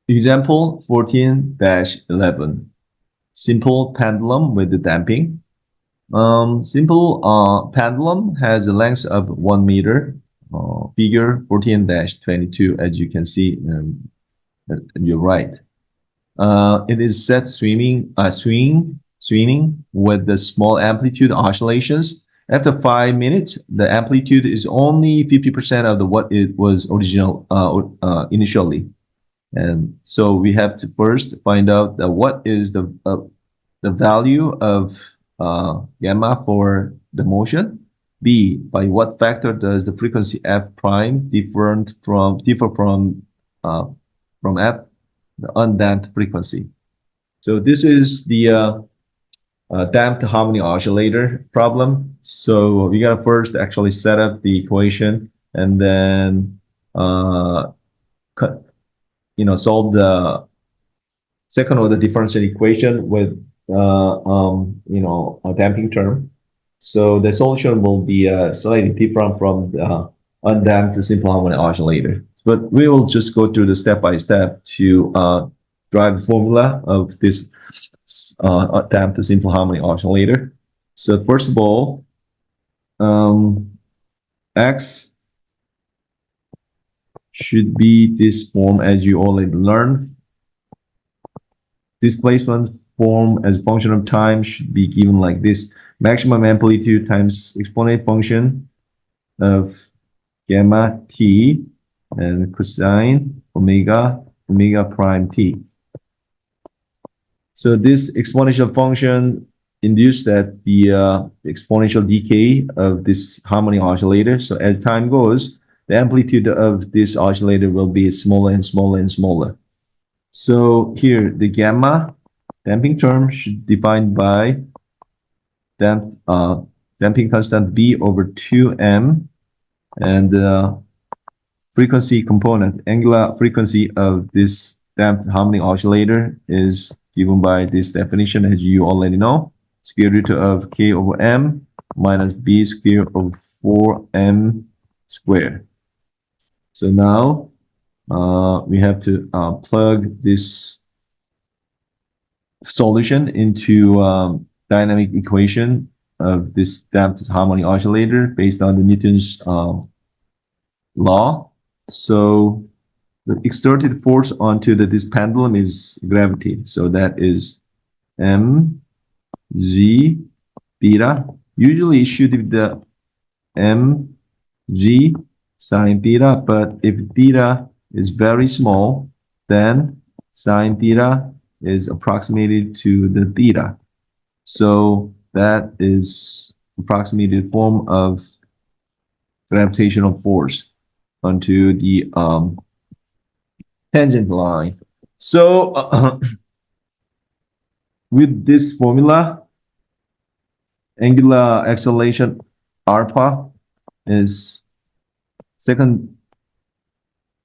Example 14-11. Simple pendulum with the damping. Simple pendulum has a length of 1 meter. Figure 14-22, as you can see, you're right. It is set swinging with the small amplitude oscillations. After 5 minutes, the amplitude is only 50% of what it was initially. And so we have to first find out what is the value of gamma for the motion. B, by what factor does the frequency f prime differ from f, the undamped frequency? So this is the damped harmony oscillator problem. So we gotta first actually set up the equation and then solve the second order differential equation with a damping term. So the solution will be slightly different from the undamped simple harmonic oscillator. But we will just go through the step by step to drive the formula of this damped simple harmonic oscillator. So first of all, X should be this form as you already learned. Displacement form as a function of time should be given like this. Maximum amplitude times exponent function of gamma t and cosine omega prime t. So this exponential function induced that the exponential decay of this harmonic oscillator. So as time goes, the amplitude of this oscillator will be smaller and smaller and smaller. So here, the gamma damping term should be defined by damping constant B over 2m, and the frequency component, angular frequency of this damped harmonic oscillator is given by this definition, as you already know, square root of k over m minus b squared over 4m squared. So now we have to plug this solution into dynamic equation of this damped harmonic oscillator based on the Newton's law. So the exerted force onto this pendulum is gravity. So that is m z theta. Usually it should be the m z sine theta, but if theta is very small, then sine theta is approximated to the theta. So that is approximated form of gravitational force onto the tangent line. So with this formula, angular acceleration APPhy is second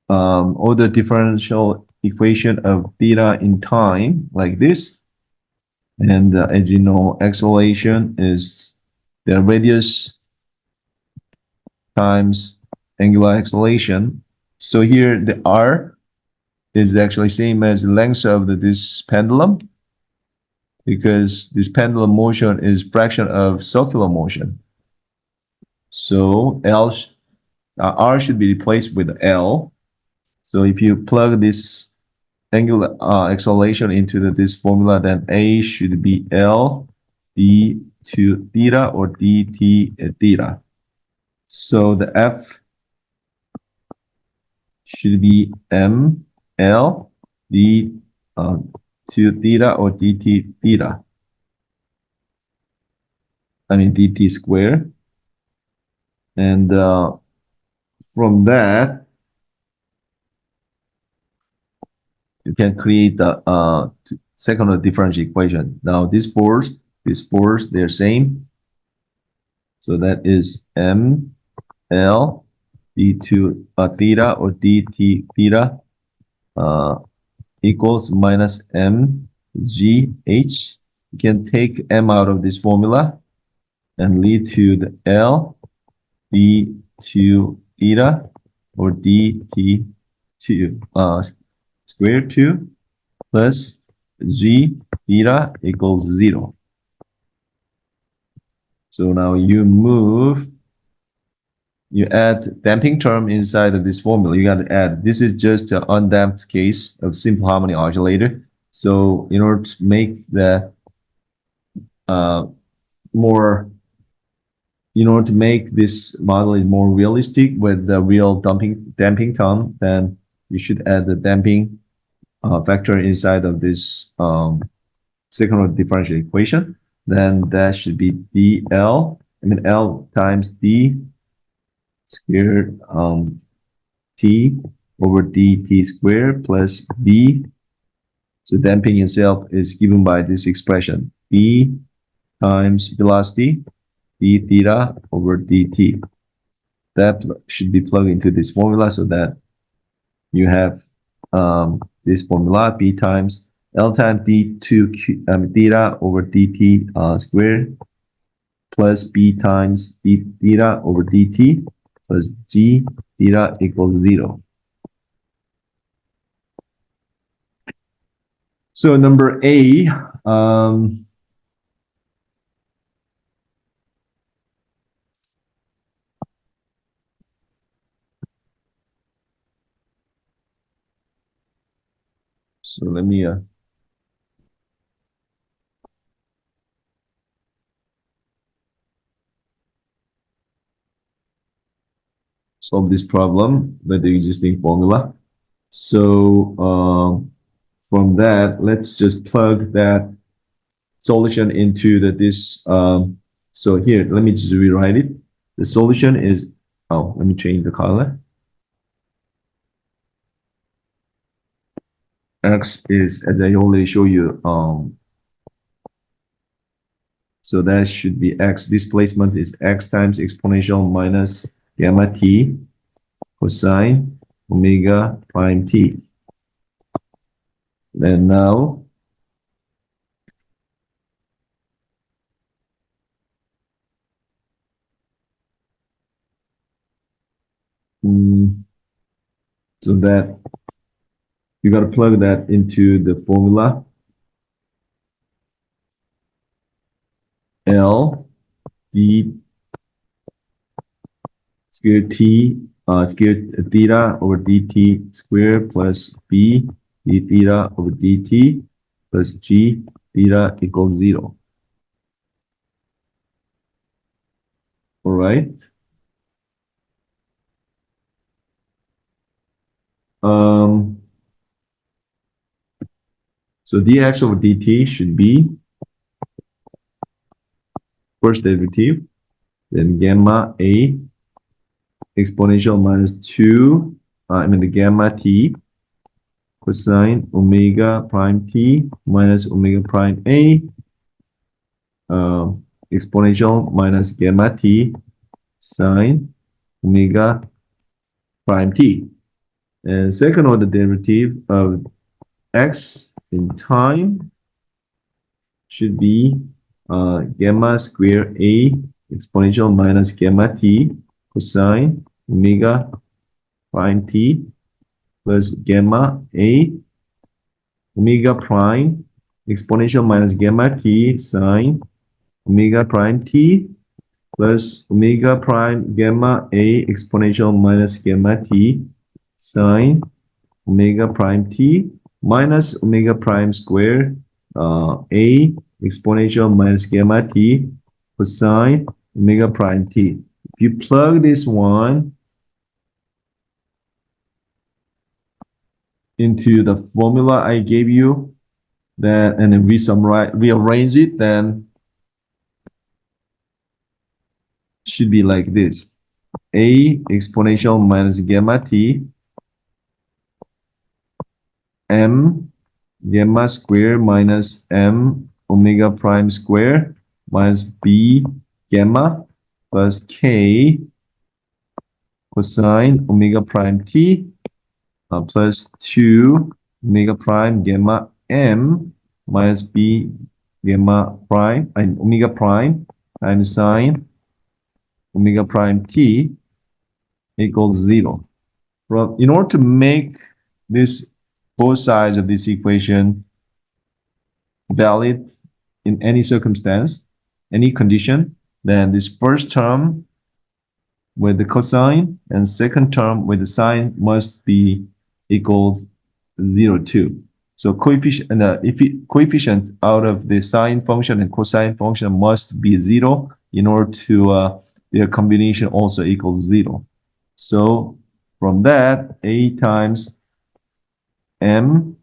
order differential equation of theta in time, like this. And as you know, acceleration is the radius times angular acceleration. So here the r is actually same as the length of this pendulum, because this pendulum motion is fraction of circular motion. So r should be replaced with L. So if you plug this angular acceleration into this formula, then A should be L d to theta or dt theta. So the F should be M L d to theta or dt theta. I mean dt squared. And from that, you can create the second order differential equation. Now this force, they're same. So that is M L d2 theta or dt theta equals minus M G H. You can take M out of this formula and lead to the L d2 theta or dt2 square 2 plus g beta equals 0. So now you add damping term inside of this formula. You got to add, this is just an undamped case of simple harmonic oscillator. So in order to make the more, in order to make this model more realistic with the real damping term, then you should add the damping factor inside of this second order differential equation. Then that should be dl, L times d squared t over dt squared plus b. So damping itself is given by this expression, b times velocity d theta over dt. That should be plugged into this formula so that you have this formula, b times L times d2 theta over dt squared plus b times d theta over dt plus g theta equals 0. So number A, so let me solve this problem with the existing formula. So from that, let's just plug that solution into this. So here, let me just rewrite it. The solution is, oh, let me change the color. X is, as I already show you, so that should be X. Displacement is X times exponential minus gamma t cosine omega prime t. And now, so that you got to plug that into the formula. L d square t square theta over dt square plus b d theta over dt plus g theta equals 0. All right. So dx over dt should be first derivative, then gamma a exponential minus 2, the gamma t cosine omega prime t minus omega prime a exponential minus gamma t sine omega prime t. And second order derivative of x in time should be gamma square a exponential minus gamma t cosine omega prime t plus gamma a omega prime exponential minus gamma t sine omega prime t plus omega prime gamma a exponential minus gamma t sine omega prime t minus omega prime square a exponential minus gamma t cosine omega prime t. If you plug this one into the formula I gave you, then and then rearrange it, then it should be like this: a exponential minus gamma t m gamma square minus m omega prime square minus b gamma plus k cosine omega prime t plus 2 omega prime gamma m minus b gamma prime and omega prime times sine omega prime t equals 0. In order to make this both sides of this equation valid in any circumstance, any condition, then this first term with the cosine and second term with the sine must be equals 0 too. So coefficient coefficient out of the sine function and cosine function must be 0 in order to their combination also equals 0. So from that, a times m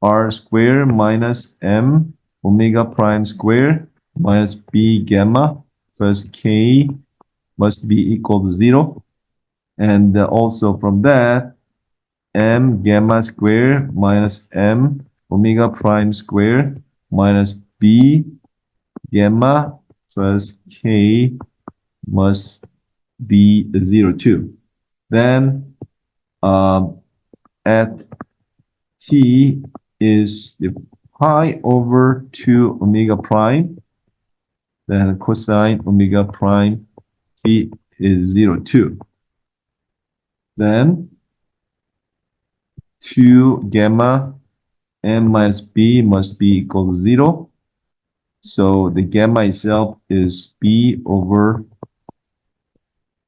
r square minus m omega prime square minus b gamma plus k must be equal to 0. And also from that, m gamma square minus m omega prime square minus b gamma plus k must be 0 too. Then at t is the pi over 2 omega prime, then cosine omega prime t is 0 too. Then 2 gamma m minus b must be equal to 0. So the gamma itself is b over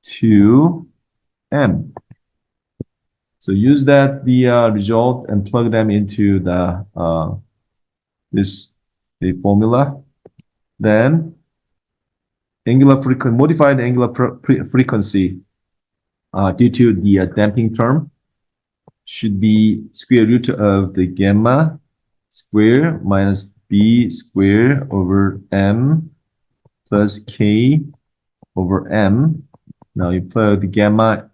2m. So use that the result and plug them into the the formula. Then angular frequency, modified angular frequency due to the damping term should be square root of the gamma square minus b square over m plus k over m. Now you plug the gamma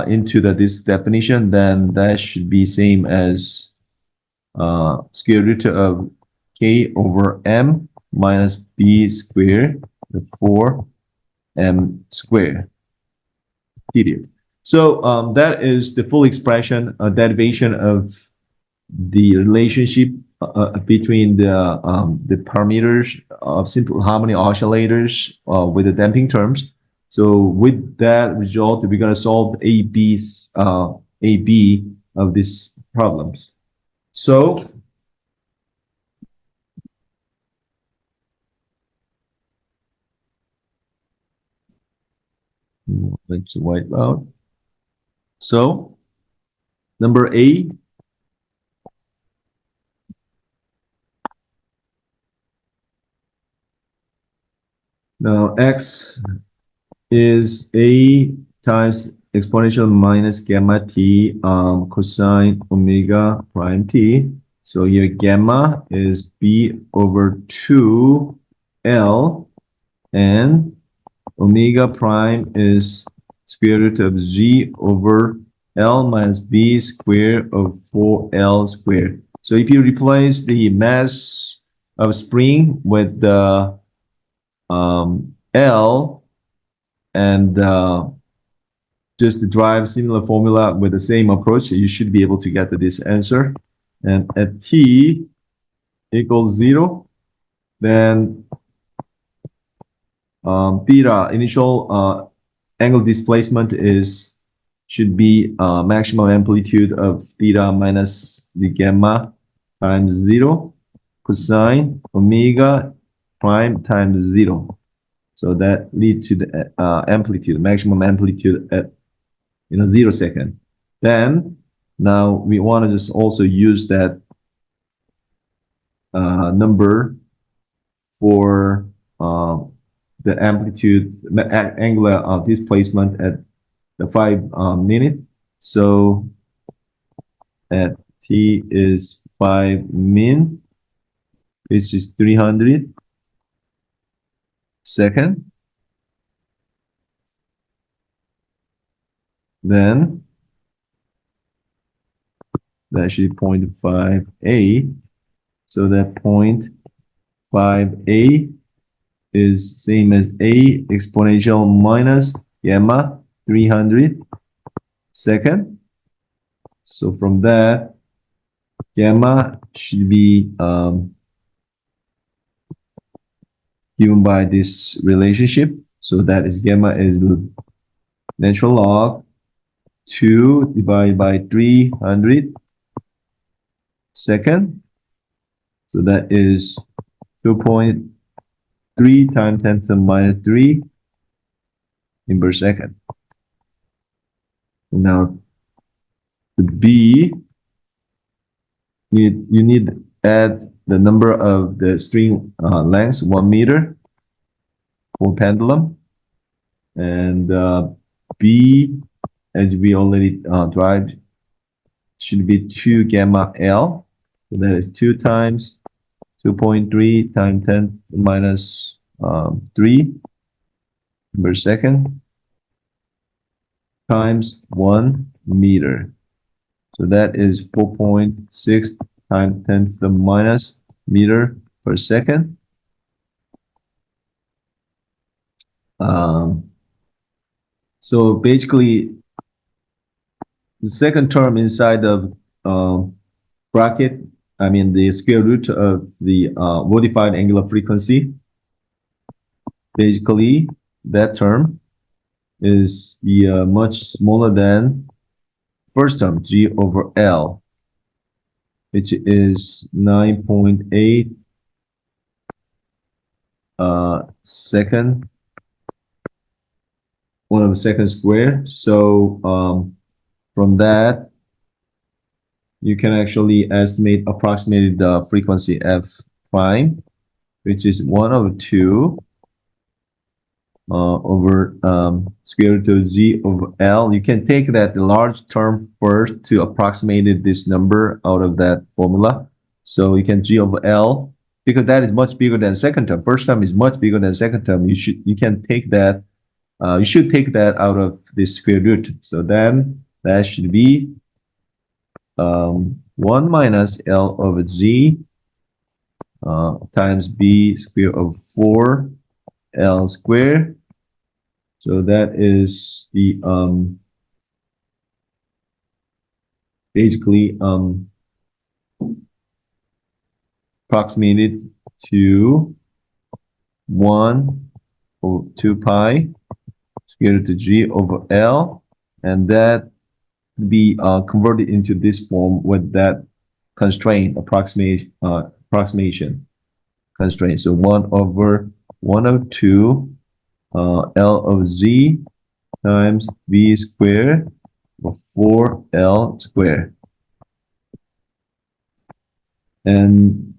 into this definition, then that should be same as square root of k over m minus b square, the 4m square, period. So that is the full expression, derivation of the relationship between the parameters of simple harmony oscillators with the damping terms. So with that result, we're going to solve AB of these problems. So let's wipe out. So number A, now x is a times exponential minus gamma t cosine omega prime t. So here gamma is b over 2l and omega prime is square root of g over l minus b square of 4l squared. So if you replace the mass of spring with the L and just drive similar formula with the same approach, you should be able to get to this answer. And at t equals 0, then theta initial angle displacement should be maximum amplitude of theta minus the gamma times 0 cosine omega prime times 0. So that leads to the amplitude, maximum amplitude at 0 second. Then now we want to just also use that number for the amplitude angular displacement at the 5 minute. So at t is 5 min, which is 300 second. Then that should be 0.5a. So that 0.5a is same as a exponential minus gamma 300 second. So from that, gamma should be given by this relationship. So that is gamma is natural log 2 divided by 300 second. So that is 2.3 times 10 to the minus 3 in per second. Now the B, you need to add the number of the string lengths, 1 meter for pendulum. And B, as we already derived, should be 2 gamma L. So that is 2 times 2.3 times 10 minus 3 per second times 1 meter. So that is 4.6 times 10 to the minus meter per second. So basically, the second term inside of bracket, I mean the square root of the modified angular frequency, basically that term is the much smaller than first term, G over L, which is 9.8 second, 1/2 square. So from that, you can actually estimate approximately the frequency f prime, which is 1/2 over square root of Z over L. You can take that large term first to approximate this number out of that formula. So you can G over L, because that is much bigger than second term. First term is much bigger than second term. You can take that. You should take that out of this square root. So then that should be 1 minus L over Z times B square of 4 L square. So that is the basically approximated to 1 over 2 pi square root of G over L, and that be converted into this form with that constraint approximation constraint. So 1 over 1/2 L of Z times V squared of 4L squared. And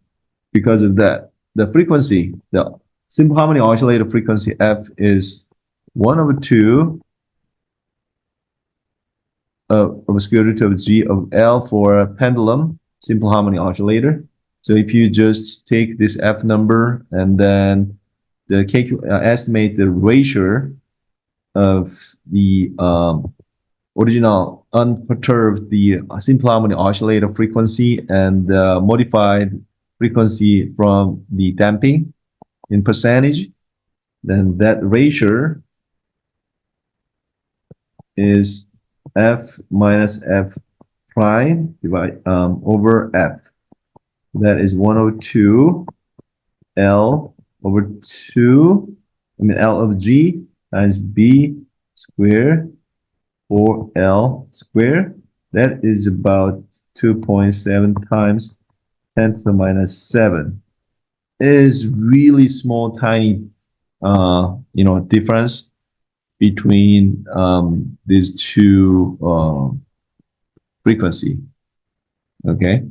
because of that, the frequency, the simple harmonic oscillator frequency F is 1/2 of square root of G of L for a pendulum simple harmonic oscillator. So if you just take this F number and then estimate the ratio of the original unperturbed the simple harmonic oscillator frequency and the modified frequency from the damping in percentage, then that ratio is F minus F prime divide over F. That is 1/2 L over 2, L of G times B squared 4L squared. That is about 2.7 times 10 to the minus 7. It is really small, tiny, difference between these two frequency. Okay,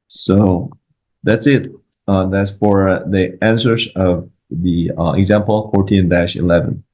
so that's it. That's for the answers of the example 14-11.